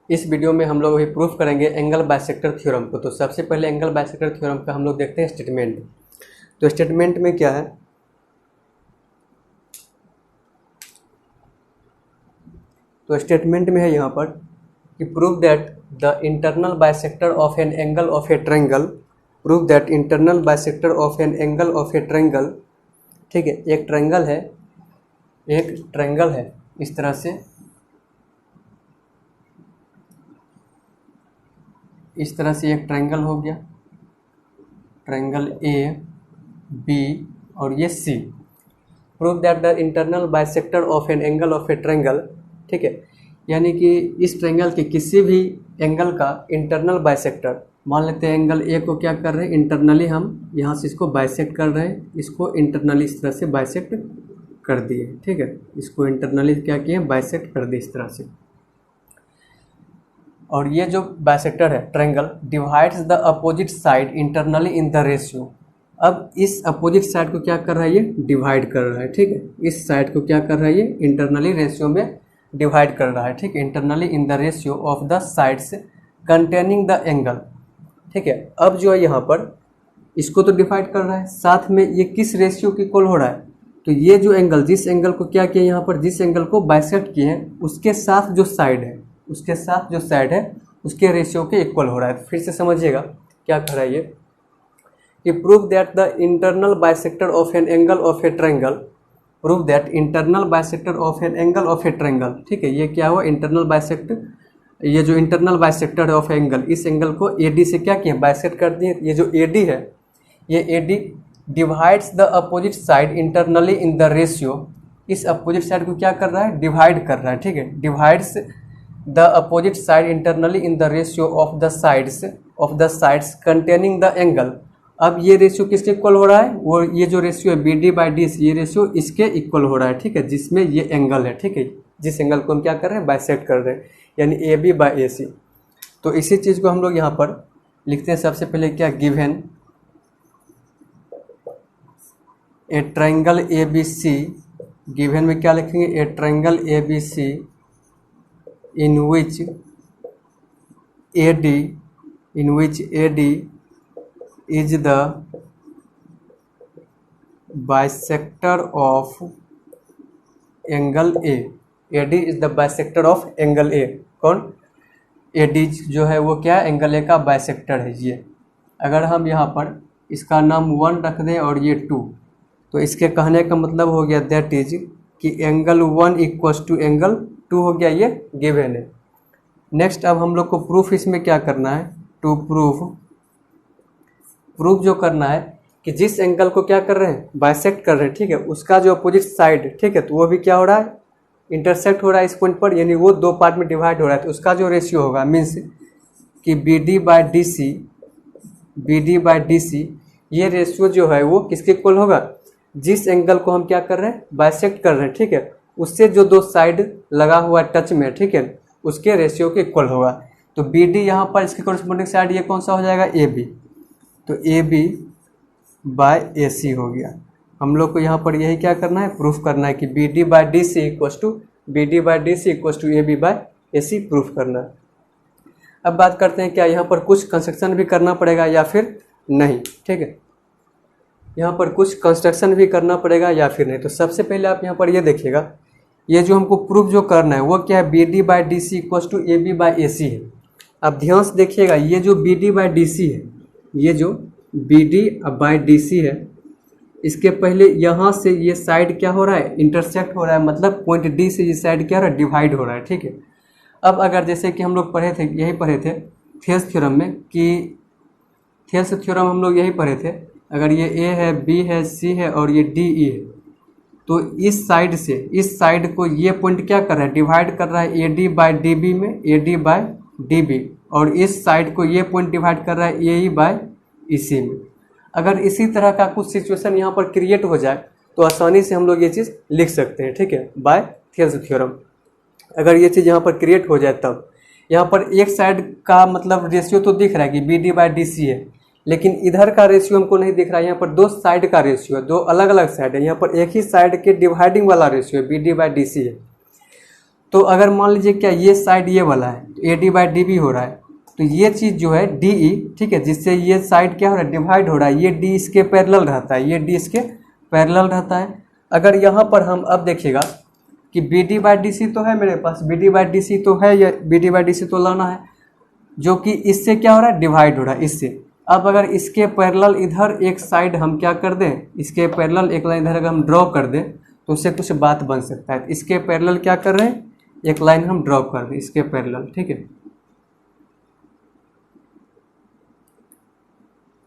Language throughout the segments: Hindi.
इस वीडियो में हम लोग अभी प्रूफ करेंगे एंगल बाइसेक्टर थ्योरम को। तो सबसे पहले एंगल बाइसेक्टर थ्योरम का हम लोग देखते हैं स्टेटमेंट। तो स्टेटमेंट में क्या है, तो स्टेटमेंट में है यहाँ पर कि prove that the internal bisector of an angle of a triangle, prove that internal bisector of an angle of a triangle. ठीक है, एक ट्रायंगल है इस तरह से, इस तरह से एक ट्रायंगल हो गया, ट्रायंगल ए बी और ये C. Prove that the internal bisector of an angle of a triangle. ठीक है, यानी कि इस ट्रायंगल के किसी भी एंगल का इंटरनल बाइसेक्टर, मान लेते हैं एंगल ए को क्या कर रहे हैं, इंटरनली हम यहाँ से इसको बाइसेक्ट कर रहे हैं, इसको इंटरनली इस तरह से बाइसेक्ट कर दिए। ठीक है, इसको इंटरनली क्या किए, बाइसेक्ट कर दिए इस तरह से। और ये जो बाइसेक्टर है triangle divides the opposite side internally in the ratio. अब इस अपोजिट साइड को क्या कर रहा है, ये डिवाइड कर रहा है। ठीक है, इस साइड को क्या कर रहा है, ये इंटरनली रेशियो में डिवाइड कर रहा है। ठीक है, internally in the ratio of the sides containing the angle. ठीक है, अब जो है यहाँ पर इसको तो डिवाइड कर रहा है, साथ में ये किस रेशियो की इक्वल हो रहा है, तो ये जो एंगल, जिस एंगल को क्या किया यहाँ पर, जिस एंगल को बाइसेक्ट किए हैं उसके साथ जो साइड है, उसके साथ जो साइड है उसके रेशियो के इक्वल हो रहा है। तो फिर से समझिएगा क्या कर रहा है ये कि prove that the internal bisector of an angle of a triangle, prove that internal bisector of an angle of a triangle. ठीक है, ये क्या हुआ, इंटरनल बाइसेक्टर, ये जो इंटरनल बाइसेक्टर ऑफ एंगल, इस एंगल को एडी से क्या किया, बाइसेक्ट कर दिए। ये जो एडी है, ये AD divides the opposite side internally in the ratio, इस अपोजिट साइड को क्या कर रहा है, डिवाइड कर रहा है। ठीक है, divides the opposite side internally in the ratio of the sides containing the angle. अब ये रेशियो किसके इक्वल हो रहा है, वो ये जो रेशियो है B D by D C, ये रेशियो इसके इक्वल हो रहा है। ठीक है, जिसमें ये एंगल है। ठीक है, जिस एंगल को हम क्या कर रहे हैं, बाइसेक्ट कर रहे हैं, यानी ए बी बाई ए सी। तो इसी चीज़ को हम लोग यहाँ पर लिखते हैं। सबसे पहले क्या, given a triangle A B C, given में क्या लिखेंगे, a triangle A B C in which AD is the bisector of angle A. AD is the bisector of angle A. कौन, AD जो है वो क्या, एंगल ए का बाइसेक्टर है ये। अगर हम यहाँ पर इसका नाम 1 रख दें और ये 2, तो इसके कहने का मतलब हो गया दैट इज कि एंगल 1 इक्वल्स टू एंगल 2 हो गया, ये गिवन है। नेक्स्ट अब हम लोग को प्रूफ इसमें क्या करना है, टू प्रूफ जो करना है कि जिस एंगल को क्या कर रहे हैं, बाइसेक्ट कर रहे हैं। ठीक है, उसका जो अपोजिट साइड, ठीक है, तो वो भी क्या हो रहा है, इंटरसेक्ट हो रहा है इस पॉइंट पर, यानी वो दो पार्ट में डिवाइड हो रहा है। तो उसका जो रेशियो होगा मीन्स कि B D by D C, ये रेशियो जो है वो किसके इक्वल होगा, जिस एंगल को हम क्या कर रहे हैं, बाइसेक्ट कर रहे हैं। ठीक है, उससे जो दो साइड लगा हुआ है टच में, ठीक है, उसके रेशियो के इक्वल होगा। तो बी डी यहाँ पर इसके कॉरेस्पॉन्डिंग साइड ये कौन सा हो जाएगा, ए बी। तो ए बी बाई ए सी हो गया। हम लोग को यहाँ पर यही क्या करना है, प्रूफ करना है कि B D by D C equals to A B by A C proof करना है। अब बात करते हैं क्या यहाँ पर कुछ कंस्ट्रक्शन भी करना पड़ेगा या फिर नहीं। ठीक है, यहाँ पर कुछ कंस्ट्रक्शन भी करना पड़ेगा या फिर नहीं। तो सबसे पहले आप यहाँ पर ये देखिएगा, ये जो हमको प्रूफ जो करना है वो क्या है, B D by D C equals to A B by A C है। अब ध्यान से देखिएगा, ये जो B D by D C है, ये जो B D by D C है, इसके पहले यहाँ से ये साइड क्या हो रहा है, इंटरसेक्ट हो रहा है, मतलब पॉइंट डी से ये साइड क्या हो रहा है, डिवाइड हो रहा है। ठीक है, अब अगर जैसे कि हम लोग पढ़े थे, यही पढ़े थे थेल्स थ्योरम में, कि थेल्स थ्योरम हम लोग यही पढ़े थे, अगर ये ए है, बी है, सी है और ये डी ई है, तो इस साइड से इस साइड को ये पॉइंट क्या कर रहा है, डिवाइड कर रहा है A D by D B में, A D by D B, और इस साइड को ये पॉइंट डिवाइड कर रहा है ए ई बाई ई सी में। अगर इसी तरह का कुछ सिचुएशन यहाँ पर क्रिएट हो जाए तो आसानी से हम लोग ये चीज़ लिख सकते हैं। ठीक है, बाय थेल्स थ्योरम। अगर ये चीज़ यहाँ पर क्रिएट हो जाए तब यहाँ पर एक साइड का मतलब रेशियो तो दिख रहा है कि B D by D C है, लेकिन इधर का रेशियो हमको नहीं दिख रहा है। यहाँ पर दो साइड का रेशियो है, दो अलग अलग साइड है, यहाँ पर एक ही साइड के डिवाइडिंग वाला रेशियो है, B D by D C है। तो अगर मान लीजिए क्या ये साइड ये वाला है, A D by D B हो रहा है। तो ये चीज़ जो है डी ई, ठीक है, जिससे ये साइड क्या हो रहा है, डिवाइड हो रहा है, ये डी इसके पैरेलल रहता है, ये डी इसके पैरेलल रहता है। अगर यहाँ पर हम अब देखिएगा कि B D by D C तो है मेरे पास, B D by D C तो है, ये B D by D C तो लाना है, जो कि इससे क्या हो रहा है, डिवाइड हो रहा है इससे। अब अगर इसके पैरेलल इधर एक साइड हम क्या कर दें, इसके पैरेलल एक लाइन इधर अगर हम ड्रॉ कर दें तो उससे कुछ बात बन सकता है। इसके पैरेलल क्या कर रहे हैं, एक लाइन हम ड्रॉ कर दें इसके पैरेलल, ठीक है।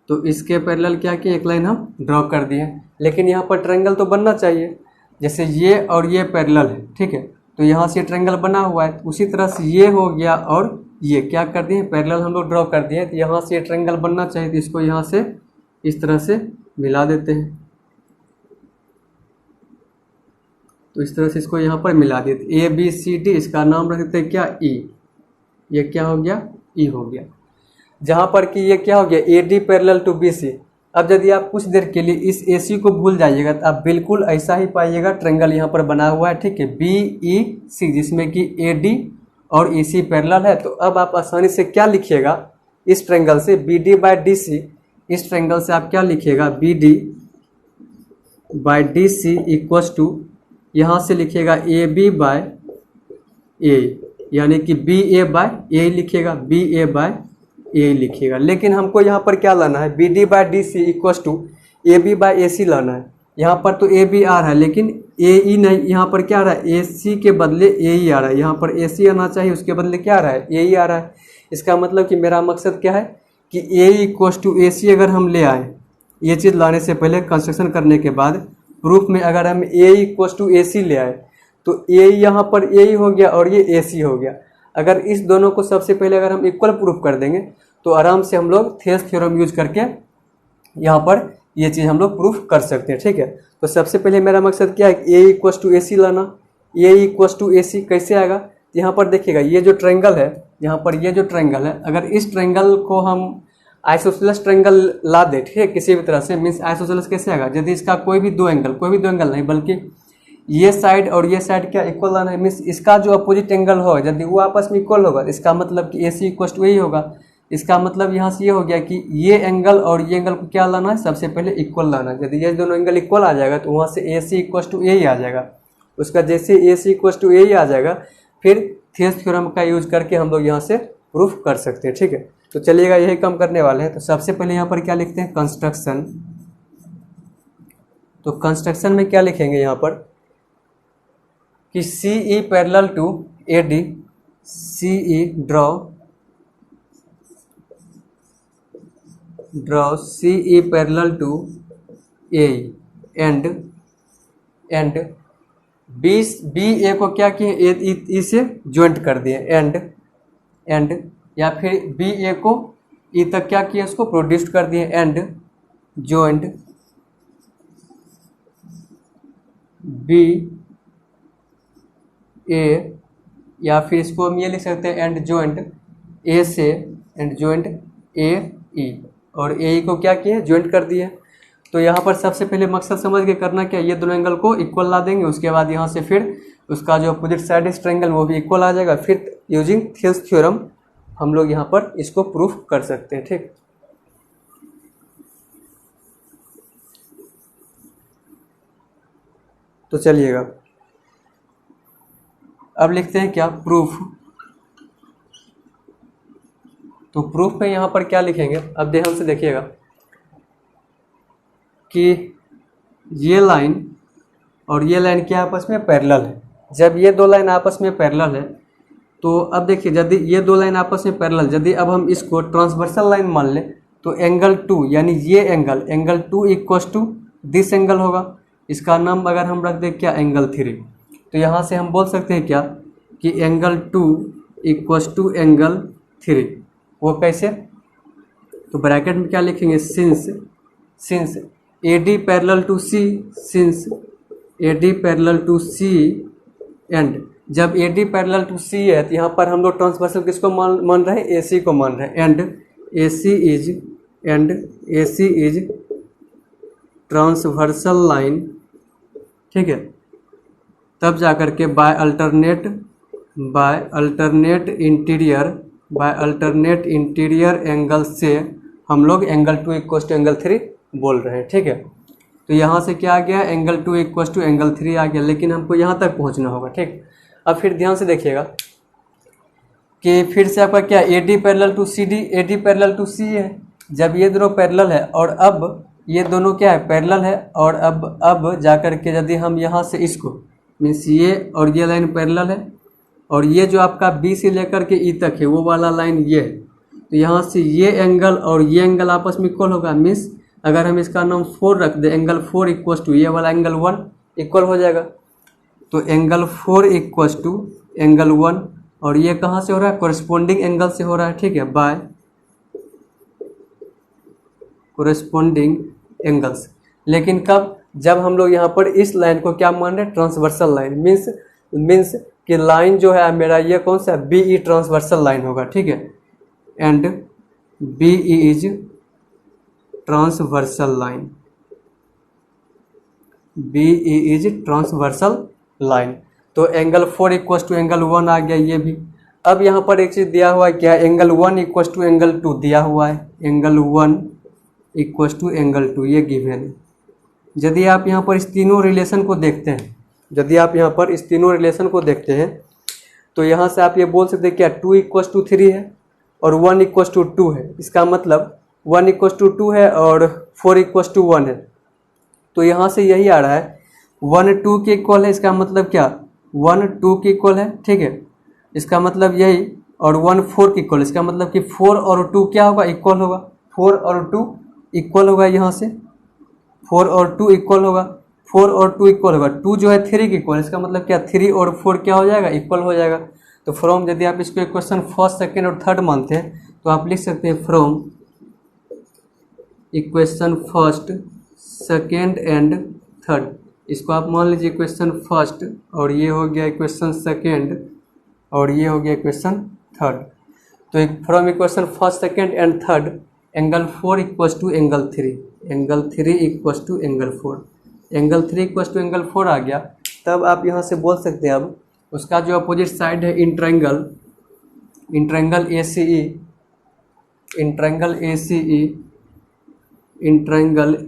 तो इसके पैरेलल क्या किया, एक लाइन हम ड्रॉ कर दिए, लेकिन यहाँ पर ट्रायंगल तो बनना चाहिए, जैसे ये और ये पैरेलल है, ठीक है, तो यहाँ से ट्रायंगल बना हुआ है, उसी तरह से ये हो गया और ये क्या कर दिए, पैरेलल हम लोग ड्रॉ कर दिए, तो यहाँ से ट्रायंगल बनना चाहिए, तो इसको यहाँ से इस तरह से मिला देते हैं। तो इस तरह से इसको यहाँ पर मिला देते, ए बी सी डी, इसका नाम रख देते हैं क्या, ई, ये क्या हो गया, ई हो गया। जहाँ पर कि ये क्या हो गया, A D parallel to B C. अब यदि आप कुछ देर के लिए इस ए सी को भूल जाइएगा तो आप बिल्कुल ऐसा ही पाइएगा, ट्रायंगल यहाँ पर बना हुआ है, ठीक है, बी ई सी, जिसमें कि ए डी और ई सी पैरेलल है। तो अब आप आसानी से क्या लिखिएगा, इस ट्रायंगल से B D by D C, इस ट्रायंगल से आप क्या लिखिएगा, B D by D C equals to, यहाँ से लिखिएगा ए बी बाय ए, यानी कि बी ए बाय ए लिखिएगा, बी ए बाय ए लिखिएगा। लेकिन हमको यहाँ पर क्या लाना है, B D by D C equals to A B by A C लाना है। यहाँ पर तो ए बी आ रहा है, लेकिन ए ई नहीं, यहाँ पर क्या आ रहा है, ए सी के बदले ए ई आ रहा है, यहाँ पर ए सी आना चाहिए, उसके बदले क्या आ रहा है, ए ई आ रहा है। इसका मतलब कि मेरा मकसद क्या है कि ए इक्वल्स टू ए सी अगर हम ले आए, ये चीज़ लाने से पहले कंस्ट्रक्शन करने के बाद प्रूफ में अगर हम ए इक्वल्स टू ए सी ले आए तो ए यहाँ पर ए ही हो गया और ये ए सी हो गया। अगर इस दोनों को सबसे पहले अगर हम इक्वल प्रूफ कर देंगे तो आराम से हम लोग थेल्स थ्योरम यूज करके यहाँ पर ये चीज़ हम लोग प्रूफ कर सकते हैं, ठीक है। तो सबसे पहले मेरा मकसद क्या है, ए इक्वल्स टू ए सी लाना। ए इक्वल्स टू ए सी कैसे आएगा, यहाँ पर देखिएगा ये जो ट्रायंगल है, यहाँ पर ये जो ट्रायंगल है, अगर इस ट्रायंगल को हम आइसोसेलेस ट्रायंगल ला दे, ठीक है, किसी भी तरह से, मीन्स आइसोसेलेस कैसे आएगा, यदि इसका कोई भी दो एंगल नहीं, बल्कि ये साइड और ये साइड क्या इक्वल लाना है, मीन्स इसका जो अपोजिट एंगल हो यदि वो आपस में इक्वल होगा, इसका मतलब कि ए सी इक्वल टू यही होगा। इसका मतलब यहाँ से ये हो गया कि ये एंगल और ये एंगल को क्या लाना है, सबसे पहले इक्वल लाना है। यदि ये दोनों एंगल इक्वल आ जाएगा तो वहाँ से ए सी इक्वल टू ए ही आ जाएगा। उसका जैसे ए सी इक्वल टू ए ही आ जाएगा, फिर थेल्स थ्योरम का यूज करके हम लोग यहाँ से प्रूफ कर सकते हैं, ठीक है। तो चलिएगा यही काम करने वाले हैं। तो सबसे पहले यहाँ पर क्या लिखते हैं, कंस्ट्रक्शन। तो कंस्ट्रक्शन में क्या लिखेंगे यहाँ पर कि C E parallel to A D, C E draw C E parallel to A and B A को क्या किए, ई से ज्वाइंट कर दिए, एंड या फिर बी ए को ई तक क्या किया, उसको प्रोड्यूस कर दिए, एंड ज्वाइंट बी ए, या फिर इसको हम ये लिख सकते हैं एंड ज्वाइंट ए से, एंड ज्वाइंट ए ई, और ए ई को क्या किए, ज्वाइंट कर दिए। तो यहाँ पर सबसे पहले मकसद समझ के करना क्या, ये दोनों एंगल को इक्वल ला देंगे, उसके बाद यहाँ से फिर उसका जो अपोजिट साइड है ट्रायंगल वो भी इक्वल आ जाएगा। फिर यूजिंग थेल्स थ्योरम हम लोग यहाँ पर इसको प्रूफ कर सकते हैं, ठीक। तो चलिएगा अब लिखते हैं क्या, प्रूफ। तो प्रूफ में यहाँ पर क्या लिखेंगे, अब ध्यान से देखिएगा कि ये लाइन और ये लाइन क्या आपस में पैरेलल है। जब ये दो लाइन आपस में पैरेलल है तो अब देखिए, यदि ये दो लाइन आपस में पैरेलल, यदि अब हम इसको ट्रांसवर्सल लाइन मान लें तो एंगल 2 यानी ये angle 2 equals to this angle होगा। इसका नाम अगर हम रख दें क्या, एंगल 3। तो यहाँ से हम बोल सकते हैं क्या कि एंगल 2 इक्वल्स टू एंगल 3। वो कैसे, तो ब्रैकेट में क्या लिखेंगे, since A D parallel to C, since A D parallel to C, and जब A D parallel to C है तो यहाँ पर हम लोग ट्रांसवर्सल किसको मान रहे हैं, ए सी को मान रहे हैं, and A C is transversal line, ठीक है। तब जा करके by alternate by alternate interior angle से हम लोग एंगल 2 इक्वल टू एंगल 3 बोल रहे हैं, ठीक है। तो यहाँ से क्या आ गया, एंगल 2 इक्वल टू एंगल 3 आ गया, लेकिन हमको यहाँ तक पहुँचना होगा, ठीक। अब फिर ध्यान से देखिएगा कि फिर से आपका क्या AD parallel to CD, AD parallel to C है। जब ये दोनों पैरेलल है और अब ये दोनों क्या है, पैरेलल है, और अब जाकर के यदि हम यहाँ से इसको मीन्स ये और ये लाइन पैरेलल है, और ये जो आपका B से लेकर के E तक है वो वाला लाइन ये है, तो यहाँ से ये एंगल और ये एंगल आपस में इक्वल होगा। मीन्स अगर हम इसका नाम 4 रख दें, एंगल 4 इक्वल टू ये वाला एंगल 1 इक्वल हो जाएगा। तो एंगल 4 इक्वल टू एंगल 1, और ये कहाँ से हो रहा है, कोरिस्पोंडिंग एंगल से हो रहा है, ठीक है, बाय कोरिस्पोंडिंग एंगल्स। लेकिन कब, जब हम लोग यहाँ पर इस लाइन को क्या मान रहे हैं, ट्रांसवर्सल लाइन। मीन्स कि लाइन जो है मेरा ये कौन सा BE ट्रांसवर्सल लाइन होगा, ठीक है, and BE is transversal line, BE is transversal line. तो एंगल 4 इक्वल टू एंगल 1 आ गया ये भी। अब यहाँ पर एक चीज़ दिया हुआ है क्या, एंगल 1 इक्वल टू एंगल 2 दिया हुआ है, एंगल 1 इक्वल टू एंगल 2 ये गिवन है। यदि आप यहाँ पर इस तीनों रिलेशन को देखते हैं, तो यहाँ से आप ये बोल सकते हैं क्या 2 इक्वल टू 3 है और 1 इक्वल टू 2 है। इसका मतलब 1 इक्वल टू 2 है और 4 इक्वल टू 1 है। तो यहाँ से यही आ रहा है 1 2 के इक्वल है, इसका मतलब क्या 1 2 के इक्वल है, ठीक है, इसका मतलब यही, और 1 4 के इक्वल, इसका मतलब कि 4 और 2 क्या होगा, इक्वल होगा, 4 और 2 इक्वल होगा, यहाँ से 4 और 2 इक्वल होगा, 4 और 2 इक्वल होगा, 2 जो है 3 के इक्वल, इसका मतलब क्या 3 और 4 क्या हो जाएगा, इक्वल हो जाएगा। तो फ्रॉम, यदि आप इसको इक्वेशन फर्स्ट सेकेंड और थर्ड मानते हैं तो आप लिख सकते हैं from equation first second and third. इसको आप मान लीजिए इक्वेशन फर्स्ट, और ये हो गया इक्वेशन सेकेंड, और ये हो गया इक्वेशन थर्ड। तो from equation first second and third angle 4 equal to angle 3, angle 3 equal to angle 4, angle 3 equal to angle 4 आ गया। तब आप यहाँ से बोल सकते हैं अब उसका जो अपोजिट साइड है इंट्रायंगल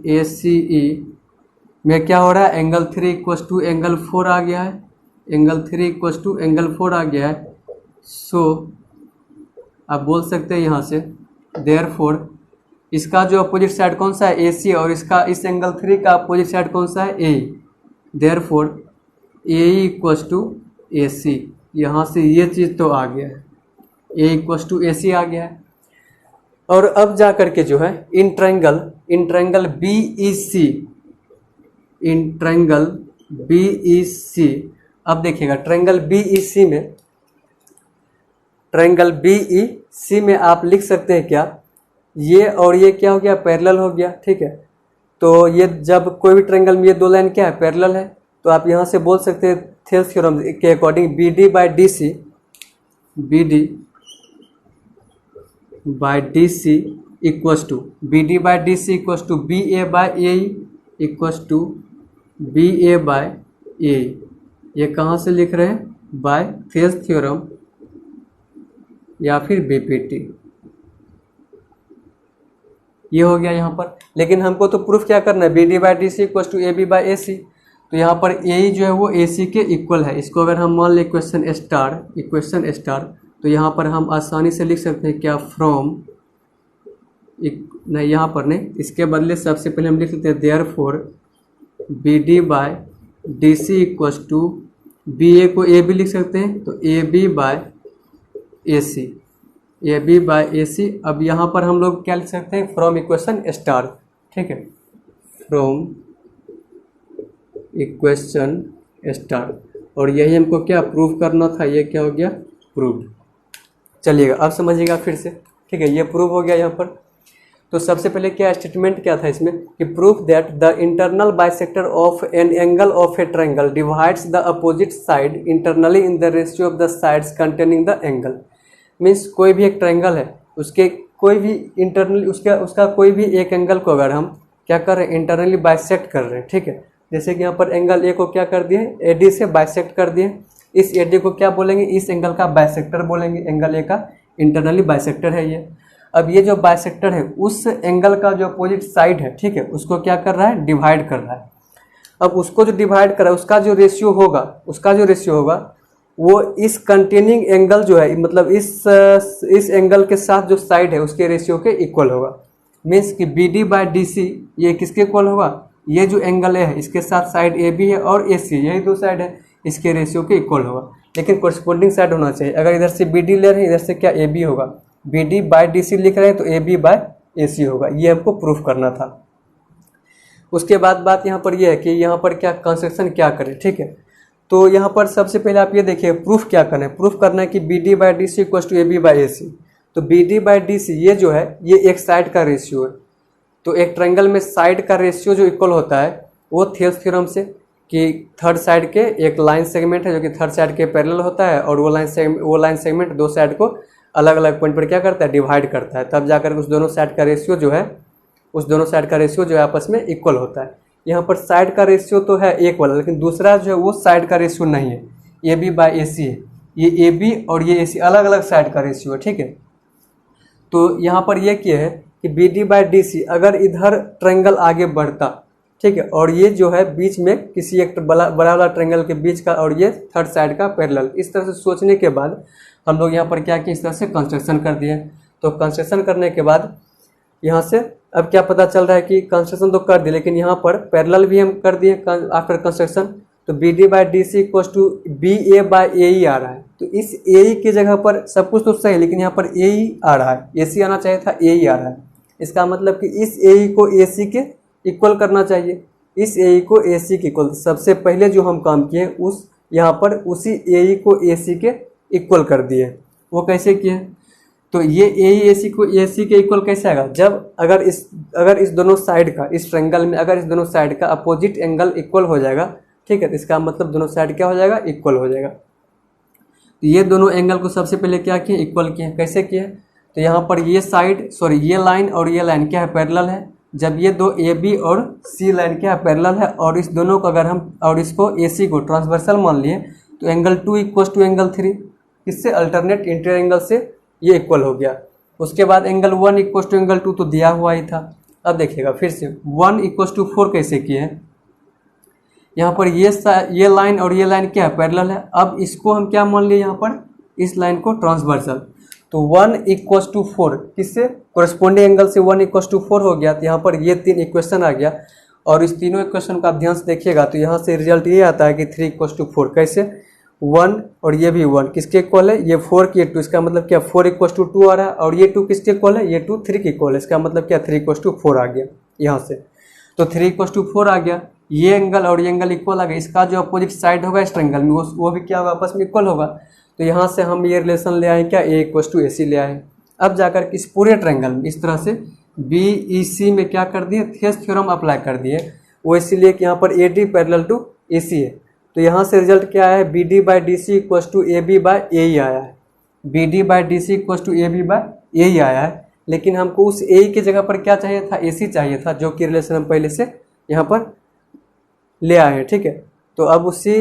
ACE में क्या हो रहा है, एंगल 3 इक्वल टू एंगल 4 आ गया है, एंगल 3 इक्वल टू एंगल 4 आ गया है। सो आप बोल सकते हैं यहाँ से देयरफॉर इसका जो अपोजिट साइड कौन सा है, AC, और इसका इस एंगल 3 का अपोजिट साइड कौन सा है, AE। Therefore AE equal to AC, यहाँ से ये चीज़ तो आ गया है, A इक्वल टू AC आ गया है। और अब जा करके जो है इन ट्रायंगल BEC, अब देखिएगा ट्रायंगल BEC में आप लिख सकते हैं क्या, ये और ये क्या हो गया, पैरेलल हो गया, ठीक है। तो ये जब कोई भी ट्रायंगल में ये दो लाइन क्या है, पैरेलल है, तो आप यहाँ से बोल सकते हैं थेल्स थ्योरम के according BD by DC equals to BA by AE equals to BA by AE। ये कहाँ से लिख रहे हैं, बाय थेल्स थ्योरम या फिर BPT, ये हो गया यहाँ पर। लेकिन हमको तो प्रूफ क्या करना है, BD by DC equals to AB by AC। तो यहाँ पर AE जो है वो AC के इक्वल है। इसको अगर हम मान लें इक्वेशन स्टार, तो यहाँ पर हम आसानी से लिख सकते हैं क्या, फ्रॉम नहीं, यहाँ पर नहीं, इसके बदले सबसे पहले हम लिख सकते हैं therefore BD by DC equals to BA को AB लिख सकते हैं, तो AB बाय AC। अब यहाँ पर हम लोग क्या लिख सकते हैं, फ्रॉम इक्वेशन स्टार, ठीक है, फ्रॉम इक्वेशन स्टार। और यही हमको क्या प्रूव करना था, ये क्या हो गया, प्रूव। चलिएगा अब समझिएगा फिर से, ठीक है, ये प्रूव हो गया यहाँ पर। तो सबसे पहले क्या स्टेटमेंट क्या था इसमें कि proof that the internal bisector of an angle of a triangle divides the opposite side internally in the ratio of the sides containing the angle. Means कोई भी एक ट्रायंगल है, उसके कोई भी इंटरनली उसका कोई भी एक एंगल को अगर हम क्या कर रहे हैं, इंटरनली बाइसेक्ट कर रहे हैं, ठीक है। जैसे कि यहाँ पर एंगल ए को क्या कर दिए, AD से बाइसेक्ट कर दिए, इस एडी को क्या बोलेंगे, इस एंगल का बाइसेक्टर बोलेंगे, एंगल ए का इंटरनली बाइसेक्टर है ये। अब ये जो बाइसेक्टर है उस एंगल का जो अपोजिट साइड है, ठीक है, उसको क्या कर रहा है, डिवाइड कर रहा है। अब उसको जो डिवाइड कर रहा है उसका जो रेशियो होगा वो इस कंटेनिंग एंगल जो है, मतलब इस एंगल के साथ जो साइड है उसके रेशियो के इक्वल होगा। मीन्स कि B D by D C ये किसके इक्वल होगा, ये जो एंगल है इसके साथ साइड ए बी है और ए सी, यही दो साइड है, इसके रेशियो के इक्वल होगा। लेकिन कोरस्पोंडिंग साइड होना चाहिए। अगर इधर से बी डी ले रहे हैं, इधर से क्या ए बी होगा, B D by D C लिख रहे हैं तो ए बी बाई ए सी होगा। ये हमको प्रूफ करना था। उसके बाद बात यहाँ पर यह है कि यहाँ पर क्या कंस्ट्रक्शन क्या करें, ठीक है। तो यहाँ पर सबसे पहले आप ये देखिए प्रूफ क्या करना है। प्रूफ करना है कि B D by D C equal to A B by A C. तो B D by D C ये जो है ये एक साइड का रेशियो है। तो एक ट्रायंगल में साइड का रेशियो जो इक्वल होता है वो थेल्स थ्योरम से कि थर्ड साइड के एक लाइन सेगमेंट है जो कि थर्ड साइड के पैरेलल होता है और वो लाइन सेगमेंट दो साइड को अलग अलग पॉइंट पर क्या करता है, डिवाइड करता है। तब जाकर उस दोनों साइड का रेशियो जो है आपस में इक्वल होता है। यहाँ पर साइड का रेशियो तो है एक वाला, लेकिन दूसरा जो है वो साइड का रेशियो नहीं है, ए बी बाई ए सी है। ये ए बी और ये ए सी अलग अलग साइड का रेशियो है, ठीक है। तो यहाँ पर ये क्या है कि B D by D C अगर इधर ट्रायंगल आगे बढ़ता, ठीक है, और ये जो है बीच में किसी एक बड़ा वाला ट्रायंगल के बीच का और ये थर्ड साइड का पैरेलल, इस तरह से सोचने के बाद हम लोग यहाँ पर क्या किया, इस तरह से कंस्ट्रक्शन कर दिए। तो कंस्ट्रक्शन करने के बाद यहाँ से अब क्या पता चल रहा है कि कंस्ट्रक्शन तो कर दिए, लेकिन यहाँ पर पैरेलल भी हम कर दिए आफ्टर कंस्ट्रक्शन। तो B D by D C equal to B A by A E आ रहा है। तो इस ए ई की जगह पर सब कुछ तो सही, लेकिन यहाँ पर ए ई आ रहा है, ए सी आना चाहिए था, ए ई आ रहा है। इसका मतलब कि इस ए ई को ए सी के इक्वल करना चाहिए, इस ए ई को ए सी के इक्वल। सबसे पहले जो हम काम किए उस यहाँ पर उसी ए ई को ए सी के इक्वल कर दिए। वो कैसे किए, तो ये ए ई ए सी को ए सी के इक्वल कैसे आएगा, जब अगर इस दोनों साइड का, इस ट्रायंगल में अगर इस दोनों साइड का अपोजिट एंगल इक्वल हो जाएगा, ठीक है, तो इसका मतलब दोनों साइड क्या हो जाएगा, इक्वल हो जाएगा। तो ये दोनों एंगल को सबसे पहले क्या किए, इक्वल किए। कैसे किए, तो यहाँ पर ये लाइन और ये लाइन क्या है, पैरेलल है। जब ये दो ए बी और सी लाइन क्या है, पैरेलल है, और इस दोनों को अगर हम और इसको ए सी को ट्रांसवर्सल मान लिए तो एंगल 2 इक्वल टू एंगल 3, इससे अल्टरनेट इंटर एंगल से ये इक्वल हो गया। उसके बाद एंगल 1 इक्वल टू एंगल 2 तो दिया हुआ ही था। अब देखिएगा फिर से 1 इक्वल टू 4 कैसे किए हैं। यहाँ पर ये लाइन और ये लाइन क्या है, पैरेलल है। अब इसको हम क्या मान लिए, यहाँ पर इस लाइन को ट्रांसवर्सल। तो 1 इक्वल टू 4 किससे, कोरस्पोंडिंग एंगल से 1 इक्वल टू 4 हो गया। तो यहाँ पर ये 3 इक्वेशन आ गया, और इस तीनों इक्वेशन का आप ध्यान से देखिएगा तो यहाँ से रिजल्ट ये आता है कि 3 इक्वल टू 4। कैसे, 1 और ये भी 1 किसके इक्वल है, ये 4 की 2, इसका मतलब क्या 4 इक्वल टू 2 आ रहा है। और ये 2 किसके इक्वल है, ये 2 3 के इक्वल है, इसका मतलब क्या 3 इक्वल टू 4 आ गया यहाँ से। तो 3 इक्वल टू 4 आ गया, ये एंगल और ये एंगल इक्वल आ गया। इसका जो अपोजिट साइड होगा इस ट्रायंगल में वो भी क्या होगा, आपस में इक्वल होगा। तो यहाँ से हम ये रिलेशन ले आए क्या, ए इक्वल टू ए सी ले आए। अब जाकर इस पूरे ट्रायंगल में इस तरह से बी ई सी में क्या कर दिए, थेल्स थ्योरम अप्लाई कर दिए। वो इसीलिए कि यहाँ पर A D parallel to A C है। तो यहाँ से रिजल्ट क्या आया है, B D by D C equal to A B by A E आया है। B D by D C equal to A B by A E आया है। लेकिन हमको उस ए ई की जगह पर क्या चाहिए था, ए सी चाहिए था, जो कि रिलेशन हम पहले से यहाँ पर ले आए हैं, ठीक है। तो अब उसी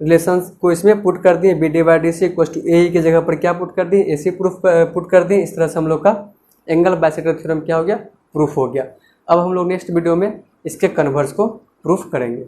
रिलेशन को इसमें पुट कर दिए, B D by D C equal to A E की जगह पर क्या पुट कर दिए, ए सी प्रूफ पुट कर दिए। इस तरह से हम लोग का एंगल बाइसेक्टर थ्योरम क्या हो गया, प्रूफ हो गया। अब हम लोग नेक्स्ट वीडियो में इसके कन्वर्स को प्रूफ करेंगे।